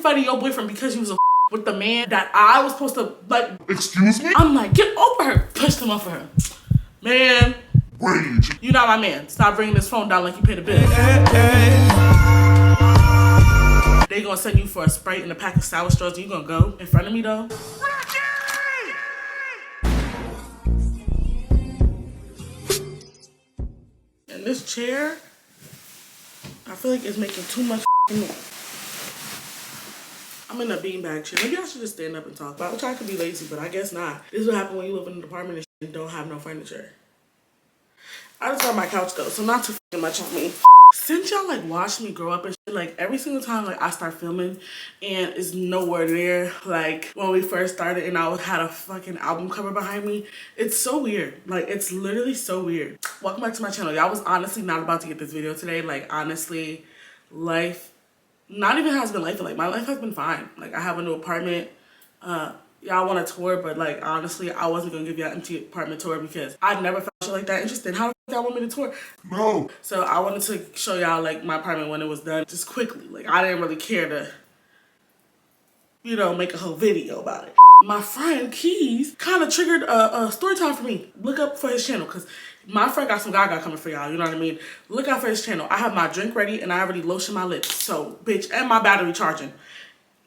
fighting your boyfriend because you was a with the man that I was supposed to like. Excuse me? I'm like, get over her. Pushed him off of her. Man. Rage. You not my man. Stop bringing this phone down like you paid a bill. They gonna send you for a Sprite and a pack of sour straws and you gonna go in front of me though? And this chair, I feel like it's making too much noise. I'm in a beanbag chair. Maybe I should just stand up and talk. I would try to be lazy, but I guess not. This is what happens when you live in an apartment and don't have no furniture. I just got my couch though, so not too much on me. Since y'all like watched me grow up and shit, like every single time like I start filming and it's nowhere there, like when we first started and I had a fucking album cover behind me, it's so weird. Like it's literally so weird. Welcome back to my channel. Y'all was honestly not about to get this video today. Like honestly, life, not even has been life, like my life has been fine. Like I have a new apartment. Y'all want a tour, but like honestly, I wasn't gonna give y'all an empty apartment tour because I never felt shit like that interested. How the fuck y'all want me to tour? No. So I wanted to show y'all like my apartment when it was done, just quickly. Like I didn't really care to, you know, make a whole video about it. My friend Keys kind of triggered a story time for me. Look up for his channel because my friend got some gaga coming for y'all. You know what I mean? Look out for his channel. I have my drink ready and I already lotioned my lips. So bitch, and my battery charging.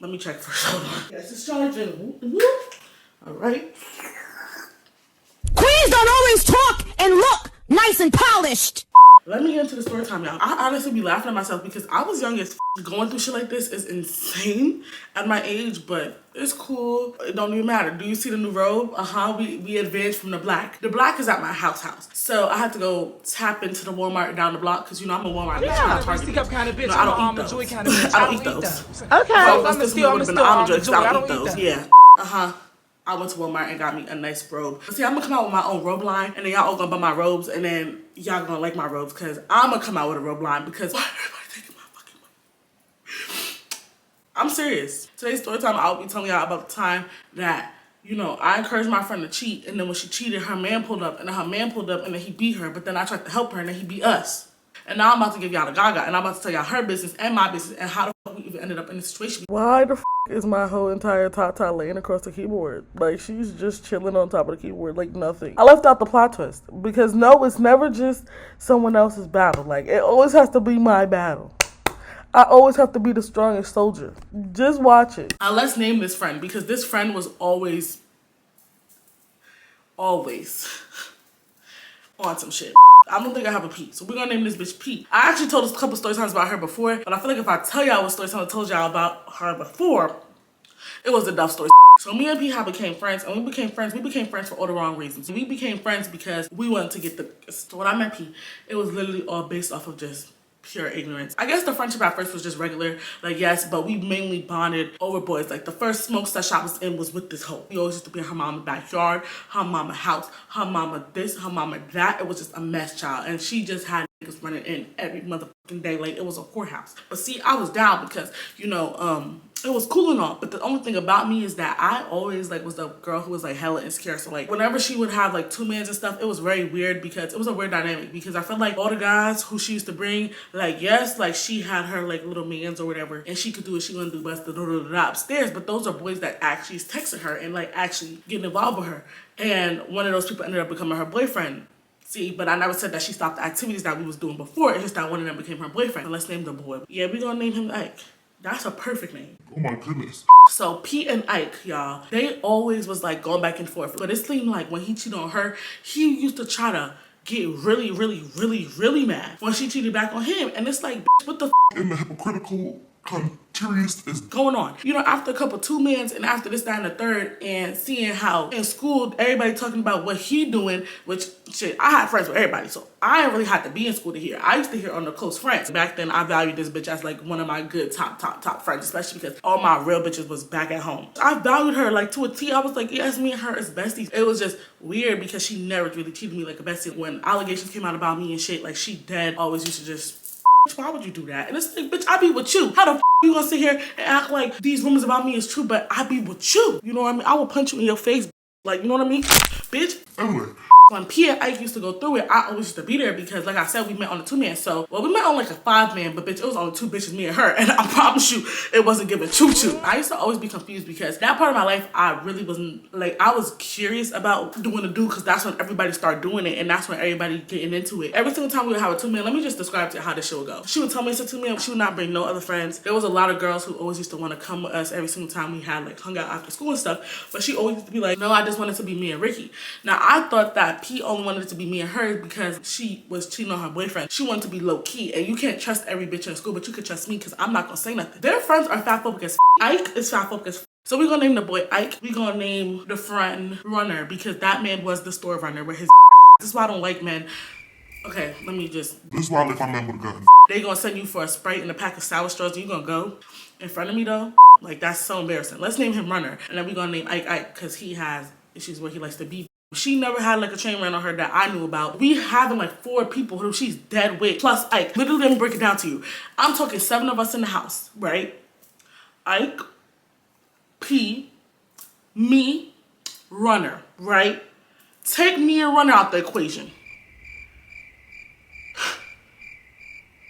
Let me check first. Hold on. Yes, it's charging. All right. Queens don't always talk and look nice and polished. Let me get into the story time, y'all. I honestly be laughing at myself because I was young as f. Going through shit like this is insane at my age, but it's cool. It don't even matter. Do you see the new robe? We advanced from the black. The black is at my house. So I had to go tap into the Walmart down the block because you know I'm a Walmart bitch. I'm a Target bitch. Kind of bitch. No, I don't eat those. I don't eat those. Okay. I'm still almond joy because I don't eat those. Yeah. I went to Walmart and got me a nice robe. See, I'm gonna come out with my own robe line, and then y'all all gonna buy my robes, and then y'all gonna like my robes, because I'm gonna come out with a robe line, because why everybody taking my fucking money? I'm serious. Today's story time, I'll be telling y'all about the time that, you know, I encouraged my friend to cheat, and then when she cheated, her man pulled up, and then her man pulled up, and then he beat her, but then I tried to help her, and then he beat us. And now I'm about to give y'all the gaga, and I'm about to tell y'all her business and my business and how the fuck we even ended up in this situation. Why the f is my whole entire Tata laying across the keyboard? Like, she's just chilling on top of the keyboard like nothing. I left out the plot twist because no, it's never just someone else's battle. Like, it always has to be my battle. I always have to be the strongest soldier. Just watch it. Let's name this friend because this friend was always on some shit. I don't think I have a P, so we're gonna name this bitch P. I actually told us a couple story times about her before, but I feel like if I tell y'all what story time I told y'all about her before, it was a Duff story. So me and P became friends, and we became friends for all the wrong reasons. We became friends because we wanted to get the, so when I met P, it was literally all based off of just pure ignorance. I guess the friendship at first was just regular, like yes, but we mainly bonded over boys. Like the first smoke session I was in was with this hoe. We always used to be in her mama's backyard, her mama house, her mama this, her mama that. It was just a mess, child. And she just had niggas running in every motherfucking day like it was a whorehouse. But see, I was down because, you know, it was cool and all, but the only thing about me is that I always like was the girl who was like hella insecure. So like whenever she would have like two mans and stuff, it was very weird because it was a weird dynamic because I felt like all the guys who she used to bring, like yes, like she had her like little mans or whatever and she could do what she wanted to do best upstairs, but those are boys that actually texted her and like actually getting involved with her. And one of those people ended up becoming her boyfriend. See, but I never said that she stopped the activities that we was doing before. It's just that one of them became her boyfriend. So let's name the boy. Yeah, we're gonna name him Ike. That's a perfect name. Oh my goodness. So P and Ike, y'all, they always was like going back and forth. But it seemed like when he cheated on her, he used to try to get really, really, really, really mad when she cheated back on him. And it's like, bitch, what the f? In the hypocritical continuous is going on. You know, after a couple two mans and after this, that, and the third, and seeing how in school everybody talking about what he doing, which shit, I had friends with everybody, so I didn't really have to be in school to hear. I used to hear on the close friends. Back then, I valued this bitch as like one of my good top friends, especially because all my real bitches was back at home. I valued her like to a T. I was like, yes, me and her is besties. It was just weird because she never really treated me like a bestie. When allegations came out about me and shit, like she dead always used to just, why would you do that? And it's like, bitch, I be with you. How the f you gonna sit here and act like these rumors about me is true, but I be with you? You know what I mean? I will punch you in your face. Like, you know what I mean? Bitch. Anyway, When P and Ike used to go through it, I always used to be there because, like I said, we met on a 2-man. So, well, we met on like a 5-man, but bitch, it was only 2 bitches, me and her. And I promise you, it wasn't giving choo-choo. I used to always be confused because that part of my life, I really wasn't, like, I was curious about doing a dude because that's when everybody started doing it and that's when everybody getting into it. Every single time we would have a 2-man, let me just describe to you how this shit would go. She would tell me it's a 2-man, she would not bring no other friends. There was a lot of girls who always used to want to come with us every single time we had like hung out after school and stuff, but she always used to be like, no, I just wanted to be me and Rykky. Now I thought that P only wanted it to be me and her because she was cheating on her boyfriend. She wanted to be low key, and you can't trust every bitch in school, but you could trust me because I'm not gonna say nothing. Their friends are fat phobic as Ike is fat phobic as so we're gonna name the boy Ike. We're gonna name the friend Runner because that man was the store runner with his this is why I don't like men. Okay, let me just. This is why I left my man with a gun. They gonna send you for a Sprite and a pack of sour straws and you gonna go in front of me though? Like that's so embarrassing. Let's name him Runner and then we're gonna name Ike because he has issues where he likes to be. She never had like a chain ran on her that I knew about. We having like 4 people who she's dead with plus Ike. Literally, let me break it down to you. I'm talking 7 of us in the house, right? Ike, P, me, Runner, right? Take me and Runner out the equation.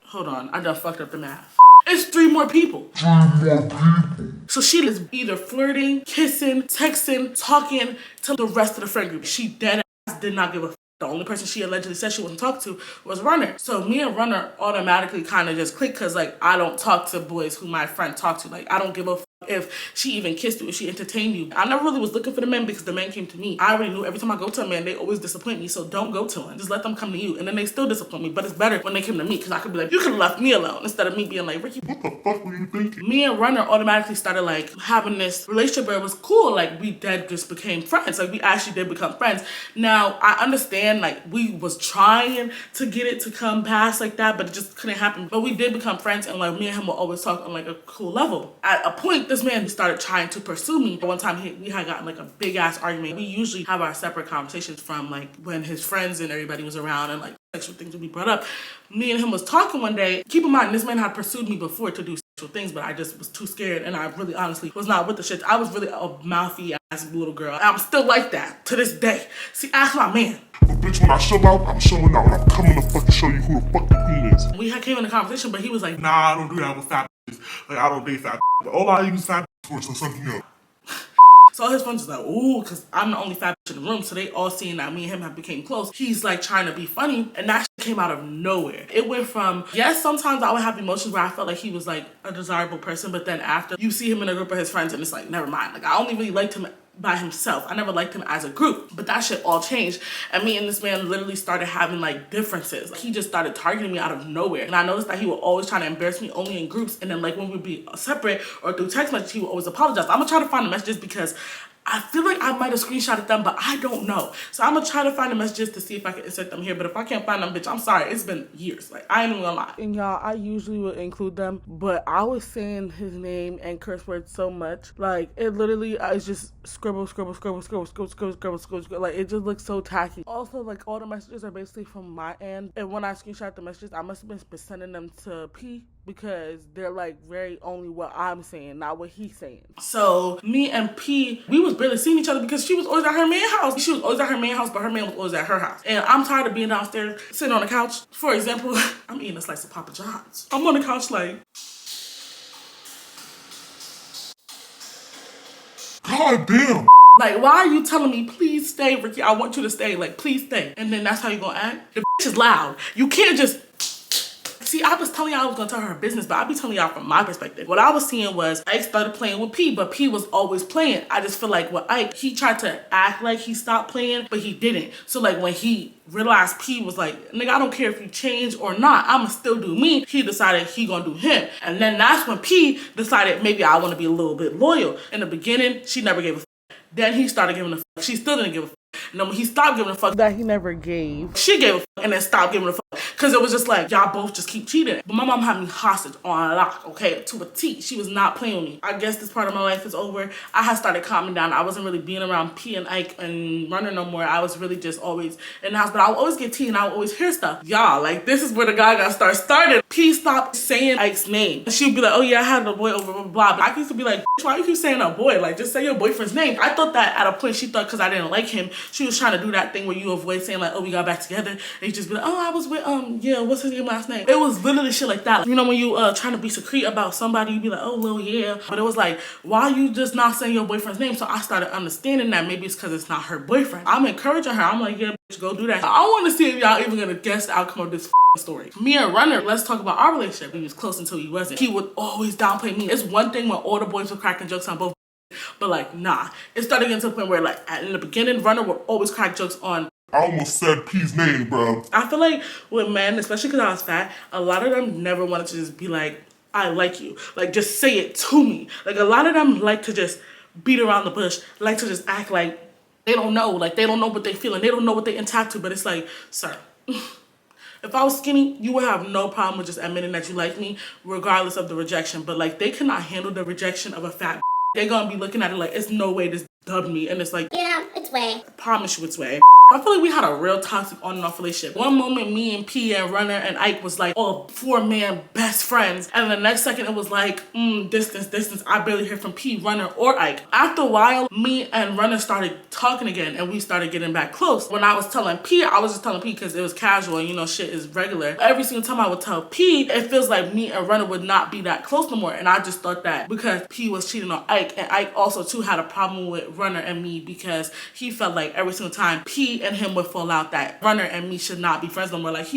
Hold on, I done fucked up the math. It's 3 more people. 3 more people. So she is either flirting, kissing, texting, talking to the rest of the friend group. She dead ass did not give a f. The only person she allegedly said she wasn't talking to was Runner. So me and Runner automatically kind of just click because like I don't talk to boys who my friend talked to. Like I don't give a f if she even kissed you, if she entertained you. I never really was looking for the men because the men came to me. I already knew every time I go to a man, they always disappoint me. So don't go to them. Just let them come to you. And then they still disappoint me. But it's better when they came to me because I could be like, you could have left me alone instead of me being like, Rykky. What the fuck were you thinking? Me and Runner automatically started like having this relationship where it was cool. Like we dead just became friends. Like we actually did become friends. Now I understand like we was trying to get it to come past like that, but it just couldn't happen. But we did become friends and like me and him will always talk on like a cool level. At a point, this man started trying to pursue me. One time we had gotten like a big ass argument. We usually have our separate conversations from like when his friends and everybody was around and like sexual things would be brought up. Me and him was talking one day. Keep in mind, this man had pursued me before to do sexual things, but I just was too scared and I really honestly was not with the shit. I was really a mouthy ass little girl. I'm still like that to this day. See, ask my man. But bitch, when I show out, I'm showing out. I'm coming to fucking show you who the fuck the queen is. We had came in a conversation, but he was like, Nah, I don't do that with fat bitches. Like, I don't date fat bitches. But all I use fat bitches for is something else. so all his friends was like, ooh, because I'm the only fat bitch in the room. So they all seeing that me and him have became close. He's like trying to be funny. And that shit came out of nowhere. It went from, yes, sometimes I would have emotions where I felt like he was like a desirable person. But then after you see him in a group of his friends and it's like, never mind. Like I only really liked him by himself. I never liked him as a group, but that shit all changed. And me and this man literally started having like differences. Like, he just started targeting me out of nowhere. And I noticed that he would always try to embarrass me only in groups. And then like when we'd be separate or through text message, he would always apologize. I'm gonna try to find the messages because I feel like I might have screenshotted them, but I don't know. So I'm gonna try to find the messages to see if I can insert them here. But if I can't find them, bitch, I'm sorry. It's been years. Like, I ain't even gonna lie. And y'all, I usually would include them, but I was saying his name and curse words so much. Like, it literally is just scribble, scribble, scribble, scribble, scribble, scribble, scribble, scribble, scribble. Like, it just looks so tacky. Also, like, all the messages are basically from my end. And when I screenshot the messages, I must have been sending them to P because they're like very only what I'm saying, not what he's saying. So me and P, we was barely seeing each other because she was always at her man's house. She was always at her man's house, but her man was always at her house. And I'm tired of being downstairs, sitting on the couch. For example, I'm eating a slice of Papa John's. I'm on the couch like, God damn. like, why are you telling me, please stay, Rykky? I want you to stay. Like, please stay. And then that's how you gonna act? The bitch is loud. You can't just... See, I was telling y'all I was gonna tell her business, but I'll be telling y'all from my perspective. What I was seeing was Ike started playing with P, but P was always playing. I just feel like with Ike, he tried to act like he stopped playing, but he didn't. So like when he realized P was like, nigga, I don't care if you change or not, I'ma still do me, he decided he gonna do him. And then that's when P decided maybe I wanna be a little bit loyal. In the beginning, she never gave a fuck. Then he started giving a fuck. She still didn't give a fuck. And then when he stopped giving a fuck, that he never gave, she gave a fuck and then stopped giving a fuck. Cause it was just like, y'all both just keep cheating. But my mom had me hostage on lock, okay, to a T. She was not playing with me. I guess this part of my life is over. I had started calming down. I wasn't really being around P and Ike and Runner no more. I was really just always in the house, but I would always get tea and I would always hear stuff. Y'all, like this is where the guy got started. P stopped saying Ike's name. And she'd be like, oh yeah, I had a boy over, blah, blah, blah. But I used to be like, why you keep saying a boy? Like just say your boyfriend's name. I thought that at a point she thought because I didn't like him, she was trying to do that thing where you avoid saying like, oh, we got back together. And you just be like, oh, I was with, yeah, what's his name last name? It was literally shit like that. You know, when you trying to be secret about somebody, you be like, oh, well, yeah. But it was like, why you just not saying your boyfriend's name? So I started understanding that maybe it's because it's not her boyfriend. I'm encouraging her. I'm like, yeah, bitch, go do that. I want to see if y'all even gonna guess the outcome of this story. Me and Runner, let's talk about our relationship. We was close until he wasn't. He would always downplay me. It's one thing when all the boys were cracking jokes on both, but like, nah. It started getting to the point where like, in the beginning, Runner would always crack jokes on. I almost said P's name, bro. I feel like with men, especially because I was fat, a lot of them never wanted to just be like, I like you. Like, just say it to me. Like, a lot of them like to just beat around the bush, like to just act like they don't know. Like, they don't know what they feel and they don't know what they entitled to. But it's like, sir, if I was skinny, you would have no problem with just admitting that you like me, regardless of the rejection. But, like, they cannot handle the rejection of a fat. They're gonna be looking at it like, it's no way this dubbed me. And it's like, Yeah, it's way. I promise you it's way. I feel like we had a real toxic on and off relationship. One moment, me and P and Runner and Ike was like, oh, 4-man best friends. And the next second, it was like, distance. I barely hear from P, Runner, or Ike. After a while, me and Runner started talking again, and we started getting back close. When I was telling P, I was just telling P because it was casual, and you know, shit is regular. Every single time I would tell P, it feels like me and Runner would not be that close no more. And I just thought that because P was cheating on Ike, and Ike also too had a problem with Runner and me because he felt like every single time P and him would fall out that Runner and me should not be friends no more. Like,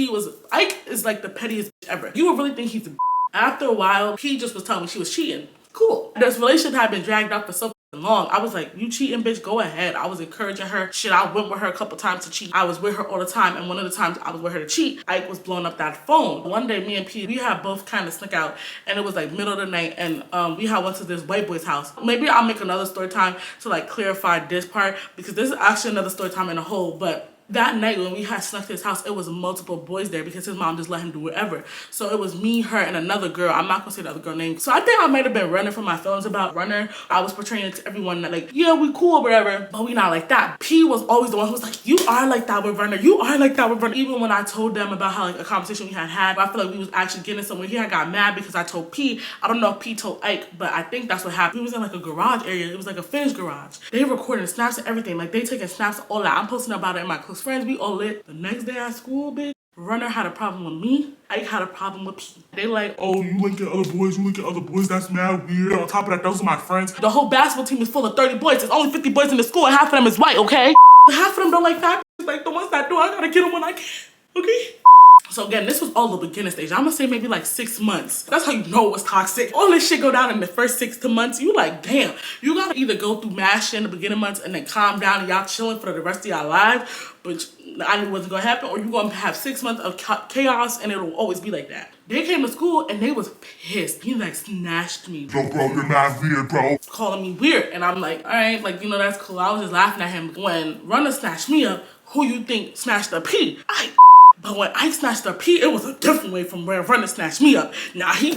Ike is like the pettiest ever. You would really think he's a After a while, P just was telling me she was cheating. Cool. This relationship had been dragged out for so long. I was like, you cheating, bitch, go ahead. I was encouraging her. Shit, I went with her a couple times to cheat. I was with her all the time, and one of the times I was with her to cheat, Ike was blowing up that phone. One day, me and P, we had both kind of snuck out, and it was like middle of the night, and we had went to this white boy's house. Maybe I'll make another story time to like clarify this part, because this is actually another story time in a whole, but that night when we had snuck to his house, it was multiple boys there because his mom just let him do whatever. So it was me, her, and another girl. I'm not gonna say the other girl name. So I think I might have been running from my feelings about Runner. I was portraying it to everyone that like, yeah, we cool or whatever, but we not like that. P was always the one who was like, you are like that with Runner. You are like that with Runner. Even when I told them about how like a conversation we had, I feel like we was actually getting somewhere. He had got mad because I told P. I don't know if P told Ike, but I think that's what happened. We was in like a garage area. It was like a finished garage. They recording snaps and everything. Like, they taking snaps, all that. I'm posting about it in my close friends. We all lit. The next day at school, bitch, Runner had a problem with me. Ike had a problem with P. They like, Oh, you link at other boys, that's mad weird. On top of that, those are my friends. the whole basketball team is full of 30 boys. There's only 50 boys in the school, and half of them is white, okay? Half of them don't like fat bitches. Like, the ones that do, I gotta get them when I can, okay? So again, this was all the beginning stage. I'm gonna say maybe like 6 months. That's how you know it was toxic. All this shit go down in the first 6 months. You like, damn, you gotta either go through mad shit in the beginning months and then calm down and y'all chilling for the rest of y'all lives, but I knew it wasn't gonna happen, or you gonna have 6 months of chaos and it'll always be like that. They came to school and they was pissed. He like snatched me. Yo, bro, you're mad weird, bro. Calling me weird. And I'm like, all right, like, you know, that's cool. I was just laughing at him. When Runner snatched me up, who you think snatched up P? Ike. But when Ike snatched up P, it was a different way from where Runner snatched me up. Now he...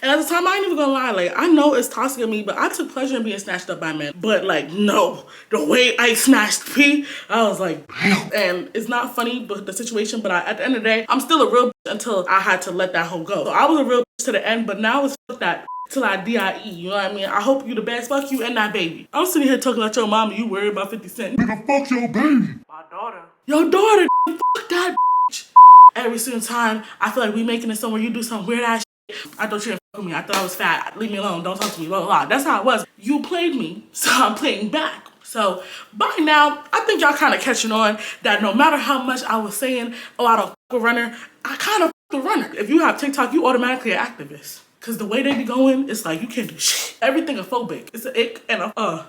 And at the time, I ain't even gonna lie, like, I know it's toxic of me, but I took pleasure in being snatched up by men. But like, no, the way I snatched P, I was like, damn. And it's not funny, but the situation, but at the end of the day, I'm still a real bitch until I had to let that hoe go. So I was a real bitch to the end, but now it's fuck that till I D.I.E., you know what I mean? I hope you the best, fuck you and that baby. I'm sitting here talking about your mama, you worried about 50 Cent. Nigga, fuck your baby. My daughter. Your daughter, fuck that bitch. Every single time, I feel like we making it somewhere, you do some weird ass shit. I thought you didn't fuck with me. I thought I was fat. Leave me alone. Don't talk to me. Blah, blah, blah. That's how it was. You played me, so I'm playing back. So by now, I think y'all kind of catching on that no matter how much I was saying, oh, I don't fuck with Runner, I kind of fuck with Runner. If you have TikTok, you automatically an activist. Because the way they be going, it's like you can't do shit. Everything a phobic. It's an ick and a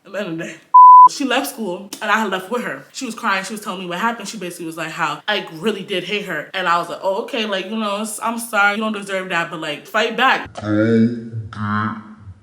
at the end of the day. She left school and I had left with her. She was crying. She was telling me what happened. She basically was like how Ike really did hate her. And I was like, oh, okay, like, you know, I'm sorry. You don't deserve that, but like, fight back.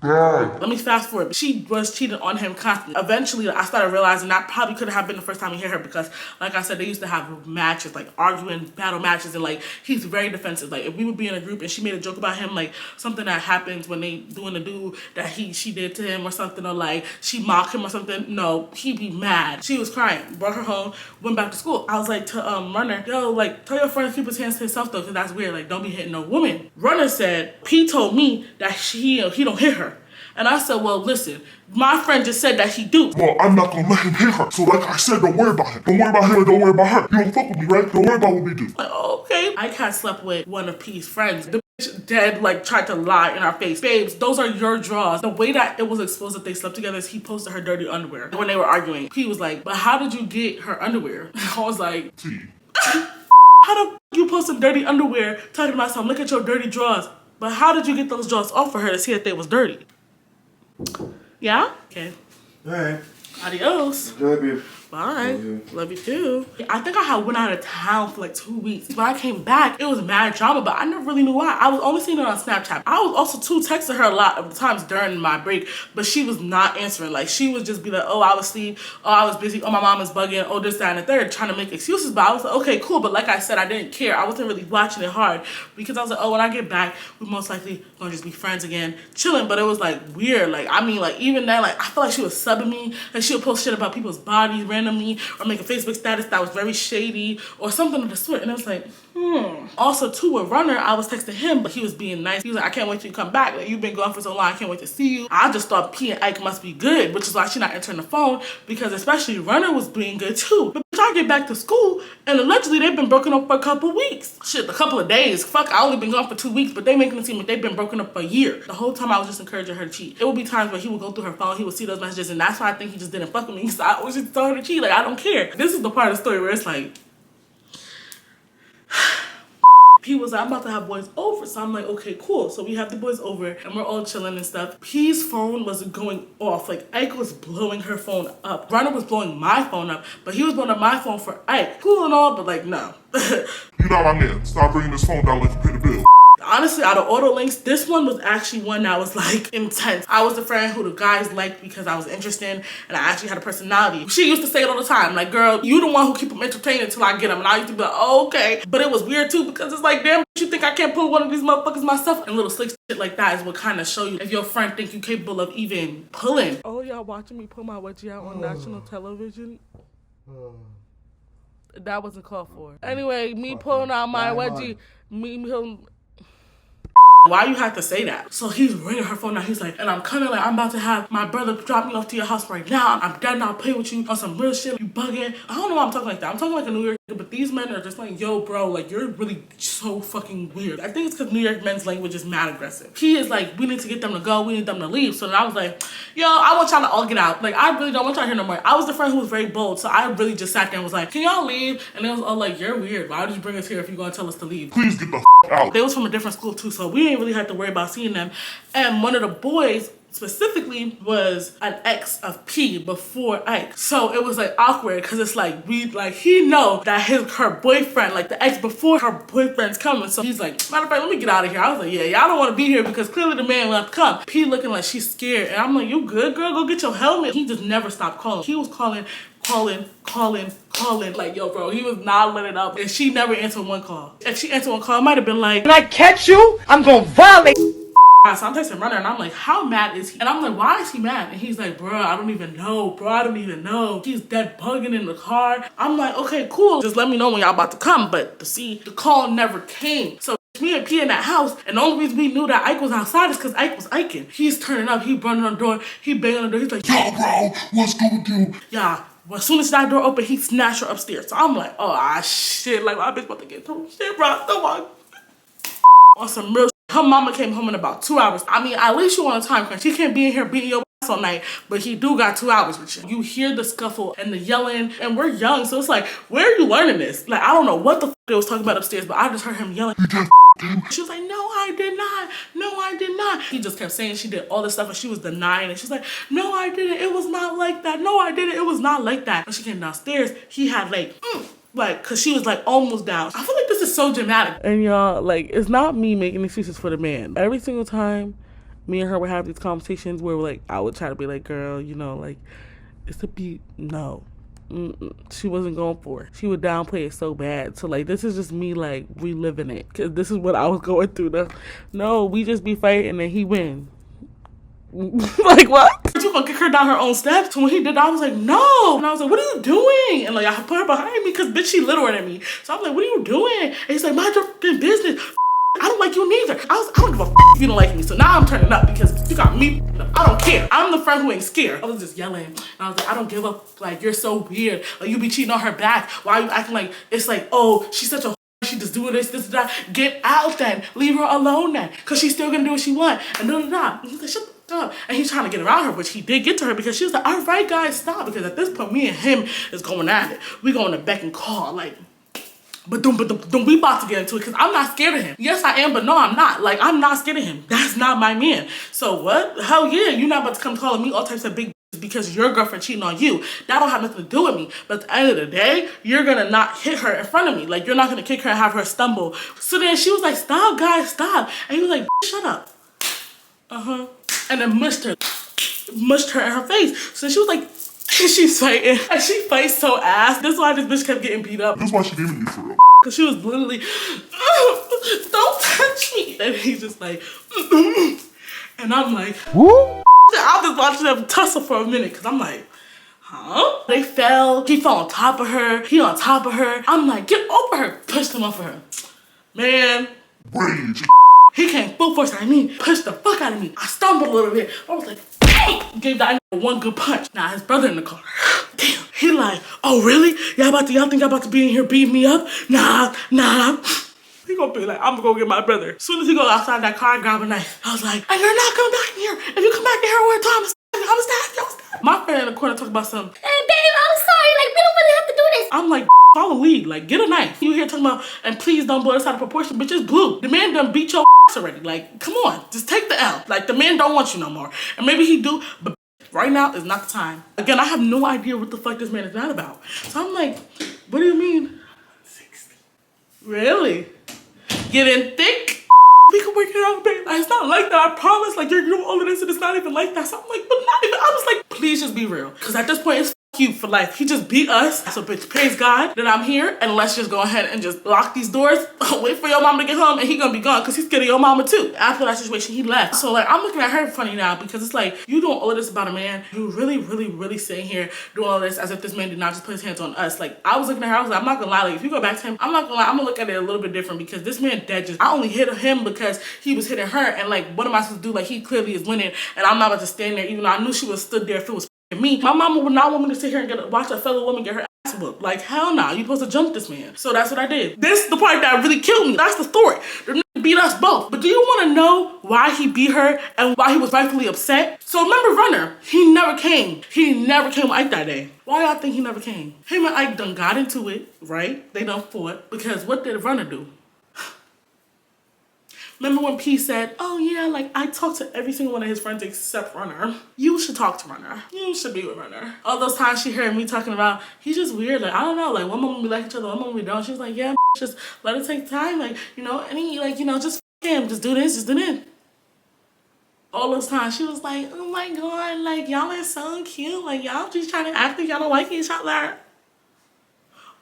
Let me fast forward. She was cheating on him constantly. Eventually, I started realizing that probably could have been the first time he hit her because, like I said, they used to have matches, like arguing, battle matches, and like, he's very defensive. Like, if we would be in a group and she made a joke about him, like something that happens when they doing a do that she did to him or something, or like she mocked him or something, no, he'd be mad. She was crying, brought her home, went back to school. I was like to Runner, yo, like, tell your friend to keep his hands to himself though, because that's weird. Like, don't be hitting no woman. Runner said, P told me that he don't hit her. And I said, well, listen, my friend just said that he do. Well, I'm not gonna let him hit her. So like I said, don't worry about him. Don't worry about him and don't worry about her. You don't fuck with me, right? Don't worry about what we do. Like, okay. Ike had slept with one of P's friends. The bitch dead, like, tried to lie in our face. Babes, those are your draws. The way that it was exposed that they slept together is he posted her dirty underwear when they were arguing. P was like, but how did you get her underwear? I was like, T. how the you post some dirty underwear talking about something? Look at your dirty drawers. But how did you get those drawers off for her to see that they was dirty? Yeah? Okay. Alright. Adios. Love you. Bye. Love you too. I think I had went out of town for like 2 weeks. When I came back, it was mad drama, but I never really knew why. I was only seeing her on Snapchat. I was also too texting her a lot of the times during my break, but she was not answering. Like, she would just be like, oh, I was asleep. Oh, I was busy. Oh, my mom is bugging. Oh, this, that, and the third, trying to make excuses. But I was like, okay, cool. But like I said, I didn't care. I wasn't really watching it hard because I was like, oh, when I get back, we're most likely gonna just be friends again, chilling. But it was like weird. Like, I mean, like, even then, like, I felt like she was subbing me. Like, she would post shit about people's bodies randomly or make a Facebook status that was very shady or something of the sort. And I was like, Also, too, with Runner, I was texting him, but he was being nice. He was like, I can't wait till you come back. Like, you've been gone for so long, I can't wait to see you. I just thought P and Ike must be good, which is why she not answering the phone, because especially Runner was being good too. But I get back to school, and allegedly they've been broken up for a couple weeks. Shit, a couple of days. Fuck, I only been gone for 2 weeks, but they making it seem like they've been broken up for a year. The whole time I was just encouraging her to cheat. It would be times where he would go through her phone, he would see those messages, and that's why I think he just didn't fuck with me, because I was just telling her to cheat. Like, I don't care. This is the part of the story where it's like, P was like, I'm about to have boys over. So I'm like, okay, cool. So we have the boys over and we're all chilling and stuff. P's phone was going off. Like, Ike was blowing her phone up. Runner was blowing my phone up, but he was blowing up my phone for Ike. Cool and all, but like, no. You're not my man. Stop bringing this phone down like you pay the bill. Honestly, out of all the links, this one was actually one that was like intense. I was the friend who the guys liked because I was interesting and I actually had a personality. She used to say it all the time, like, girl, you the one who keep them entertained until I get them. And I used to be like, oh, okay. But it was weird too because it's like, damn, you think I can't pull one of these motherfuckers myself? And little slick shit like that is what kind of show you if your friend think you capable of even pulling. Oh, y'all watching me pull my wedgie out on national television? That wasn't called for. Anyway, me pulling out my wedgie, why you have to say that? So he's ringing her phone now. He's like, and I'm coming, like, I'm about to have my brother drop me off to your house right now. I'm dead now playing with you on some real shit. You bugging. I don't know why I'm talking like that. I'm talking like a New York nigga, but these men are just like, yo, bro, like, you're really so fucking weird. I think it's because New York men's language is mad aggressive. He is like, we need to get them to go. We need them to leave. So then I was like, yo, I want y'all to all get out. Like, I really don't want y'all here no more. I was the friend who was very bold. So I really just sat there and was like, can y'all leave? And they was all like, you're weird. Why would you bring us here if you're going to tell us to leave? Please get the out. They was from a different school too, so we didn't really have to worry about seeing them. And one of the boys specifically was an ex of P before Ike. So it was like awkward because it's like he know that her boyfriend, like the ex before her boyfriend's coming. So he's like, matter of fact, let me get out of here. I was like, yeah, y'all don't want to be here because clearly the man left come. P looking like she's scared. And I'm like, you good, girl? Go get your helmet. He just never stopped calling. He was calling, like, yo, bro, he was not letting up. And she never answered one call. If she answered one call, it might have been like, when I catch you, I'm gonna violate. So I'm texting Runner and I'm like, how mad is he? And I'm like, why is he mad? And he's like, bro, I don't even know. Bro, I don't even know. He's dead bugging in the car. I'm like, okay, cool. Just let me know when y'all about to come. But the call never came. So me and P in that house, and the only reason we knew that Ike was outside is because Ike was Iking. He's turning up. He running on the door. He banging on the door. He's like, yo, bro, what's good with you? Yeah. Well, as soon as that door opened, he snatched her upstairs. So I'm like, oh, shit. Like, my bitch about to get through shit, bro. Come on. On some real shit. Her mama came home in about 2 hours. I mean, at least you on a time crunch. He can't be in here beating your ass all night, but he do got 2 hours with you. You hear the scuffle and the yelling, and we're young, so it's like, where are you learning this? Like, I don't know what the f they was talking about upstairs, but I just heard him yelling. She was like, no, I did not. No, I did not. He just kept saying she did all this stuff, and she was denying it. She's like, no, I didn't. It was not like that. No, I didn't. It was not like that. When she came downstairs, he had like, cause she was like almost down. I feel like this is so dramatic. And y'all, like, it's not me making excuses for the man. Every single time me and her would have these conversations where like, I would try to be like, girl, you know, like, it's a beat. No. She wasn't going for it. She would downplay it so bad. So like, this is just me like reliving it. Cause this is what I was going through. No, we just be fighting and he win. Like, what? You gonna kick her down her own steps? So when he did that, I was like, no. And I was like, what are you doing? And like, I put her behind me because bitch, she littler than me. So I'm like, what are you doing? And he's like, mind your fucking business. I don't like you neither. I don't give a if you don't like me. So now I'm turning up because you got me. I don't care. I'm the friend who ain't scared. I was just yelling. And I was like, I don't give up. Like, you're so weird. Like, you be cheating on her back. Why are you acting like it's like, oh, she's such a she just doing this, that. Get out then. Leave her alone then. Because she's still going to do what she wants. And da. And he's like, shut the fuck up. And he's trying to get around her, which he did get to her because she was like, all right, guys, stop. Because at this point, me and him is going at it. We going to beck and call. Like, but we about to get into it because I'm not scared of him. Yes, I am, but no, I'm not. Like, I'm not scared of him. That's not my man. So what? Hell yeah, you're not about to come calling me all types of big because your girlfriend cheating on you. That don't have nothing to do with me. But at the end of the day, you're gonna not hit her in front of me. Like, you're not gonna kick her and have her stumble. So then she was like, stop, guys, stop. And he was like, shut up. And then mushed her in her face. So she was like, she's fighting. And she fights so ass. That's why this bitch kept getting beat up. That's why she gave me for real. Cause she was literally, don't touch me. And he's just like, and I'm like, woo? I was watching them tussle for a minute because I'm like, huh? They fell. He fell on top of her. He on top of her. I'm like, get over her. Pushed him off of her. Man. Rage. He came full force at me. Pushed the fuck out of me. I stumbled a little bit. I was like, gave that one good punch. Now his brother in the car. Damn. He like, oh really? Y'all think y'all about to be in here beating me up? Nah. He gonna be like, I'm gonna go get my brother. As soon as he goes outside that car, I grab a knife. I was like, and you're not coming back in here. If you come back in here one time, I'm stab. My friend in the corner talking about something. Hey babe, I'm sorry. Like, we don't really have to do this. I'm like, follow lead. Like, get a knife. You here talking about, and please don't blow this out of proportion. Bitch, it's blue. The man done beat your already. Like, come on, just take the L. Like, the man don't want you no more. And maybe he do, but right now is not the time. Again, I have no idea what the fuck this man is mad about. So I'm like, what do you mean? 60. Really? Getting thick? We can work it out, babe. Like, it's not like that, I promise. Like, you're older than this and it's not even like that. So I'm like, but not even. I was like, please just be real. Because at this point, it's you for life. He just beat us. So bitch, praise God that I'm here. And let's just go ahead and just lock these doors. Wait for your mama to get home and he gonna be gone because he's scared of your mama too. After that situation, he left. So like, I'm looking at her funny now because it's like, you doing all of this about a man. You really sitting here doing all this as if this man did not just put his hands on us. Like, I was looking at her, I was like, I'm not gonna lie. Like, if you go back to him, I'm not gonna lie. I'm gonna look at it a little bit different because this man dead just, I only hit him because he was hitting her. And like, what am I supposed to do? Like, he clearly is winning and I'm not about to stand there even though I knew she was stood there if it was me. My mama would not want me to sit here and watch a fellow woman get her ass whooped. Like, hell no, you supposed to jump this man. So that's what I did. This is the part that really killed me. That's the story. The nigga beat us both. But do you want to know why he beat her and why he was rightfully upset? So remember Runner, he never came. He never came with Ike that day. Why y'all think he never came? Him and Ike done got into it, right? They done fought because what did Runner do? Remember when P said, oh yeah, like I talked to every single one of his friends except Runner. You should talk to Runner. You should be with Runner. All those times she heard me talking about, he's just weird. Like, I don't know, like one moment we like each other, one moment we don't. She was like, yeah, just let it take time. Like, you know, and he like, you know, just him, just do this, just do that. All those times she was like, oh my God, like y'all are so cute. Like y'all just trying to act like y'all don't like each other.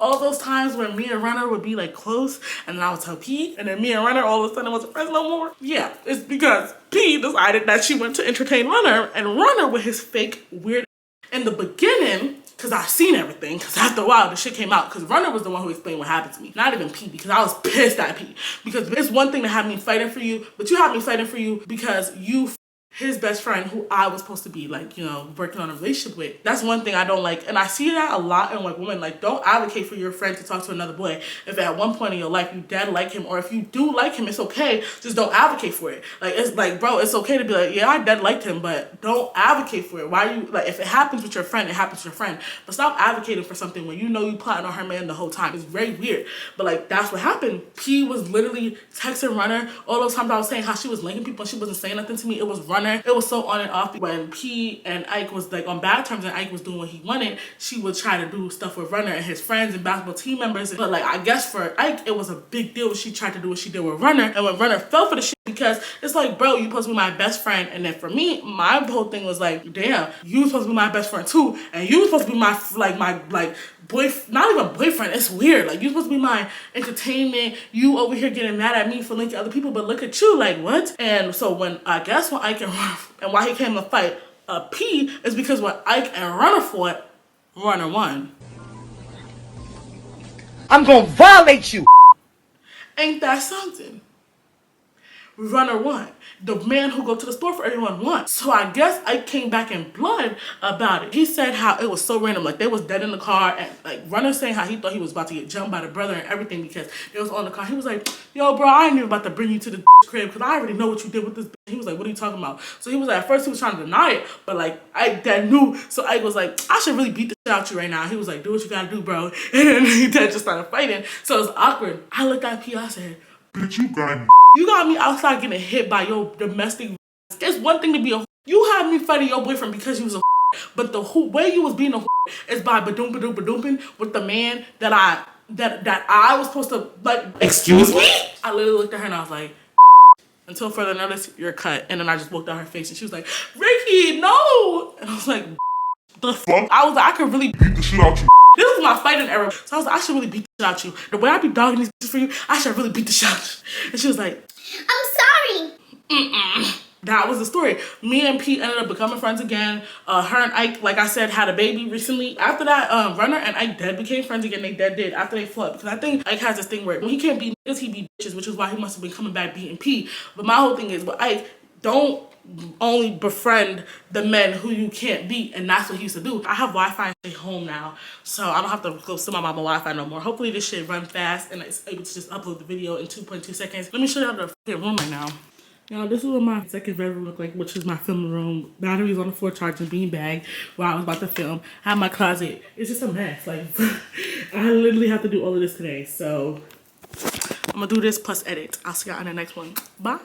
All those times when me and Runner would be like close and then I would tell P and then me and Runner all of a sudden wasn't friends no more. Yeah, it's because P decided that she went to entertain Runner and Runner with his fake weird in the beginning, because I seen everything, because after a while the shit came out, because Runner was the one who explained what happened to me. Not even P, because I was pissed at P. Because it's one thing to have me fighting for you, but you have me fighting for you because you his best friend who I was supposed to be like, you know, working on a relationship with. That's one thing I don't like. And I see that a lot in like women. Like, don't advocate for your friend to talk to another boy if at one point in your life you dead like him, or if you do like him, it's okay. Just don't advocate for it. Like, it's like, bro, it's okay to be like, yeah, I dead liked him, but don't advocate for it. Why you, like, if it happens with your friend, it happens with your friend. But stop advocating for something when you know you plotting on her man the whole time. It's very weird. But like, that's what happened. P was literally texting Runner. All those times I was saying how she was linking people and she wasn't saying nothing to me. It was Runner. It was so on and off. When P and Ike was like on bad terms and Ike was doing what he wanted, she would try to do stuff with Runner and his friends and basketball team members. But like, I guess for Ike, it was a big deal when she tried to do what she did with Runner. And when Runner fell for the shit, because it's like, bro, you supposed to be my best friend. And then for me, my whole thing was like, damn, you supposed to be my best friend too. And you supposed to be my boyfriend, not even boyfriend. It's weird. Like, you supposed to be my entertainment. You over here getting mad at me for linking other people, but look at you, like, what? And so when Ike and Runner, and why he came to fight P is because when Ike and Runner fought, Runner won. I'm gonna violate you. Ain't that something? Runner won. The man who go to the store for everyone won. So I guess Ike came back in blood about it. He said how it was so random, like they was dead in the car, and like Runner saying how he thought he was about to get jumped by the brother and everything because it was on the car. He was like, yo bro, I ain't even about to bring you to the crib because I already know what you did with this. He was like, what are you talking about? So he was like, at first he was trying to deny it, but like Ike Dad knew. So Ike was like, I should really beat the shit out you right now. He was like, do what you gotta do, bro. And then he Dad just started fighting. So it was awkward. I looked at P, I said, Bitch, you got me. you got me outside getting hit by your domestic. It's one thing to be a. You had me fighting your boyfriend because you was a. But the way you was being a is by badoom with the man that I was supposed to like. Excuse me? I literally looked at her and I was like, until further notice, you're cut. And then I just looked at her face and she was like, Rykky, no. And I was like, the fuck? I was like, I could really Beat the shit out you. This was my fighting era. So I was like, I should really beat the shit out you. The way I be dogging these bitches for you, I should really beat the shit out you. And she was like, I'm sorry. that was the story. Me and Pete ended up becoming friends again. Her and Ike, like I said, had a baby recently. After that, Runner and Ike dead became friends again. They dead did after they fought. Because I think Ike has this thing where when he can't beat niggas, he beat bitches, which is why he must have been coming back beating Pete. But my whole thing is, with Ike, don't only befriend the men who you can't beat, and that's what he used to do. I have Wi-Fi at home now, so I don't have to go to my mama Wi-Fi no more. Hopefully this shit run fast and it's able to just upload the video in 2.2 seconds. Let me show y'all the fucking room right now. Y'all, this is what my second bedroom look like, which is my filming room. Batteries on the floor, charging beanbag while I was about to film. I have my closet. It's just a mess. Like, I literally have to do all of this today. So, I'm gonna do this plus edit. I'll see y'all in the next one. Bye.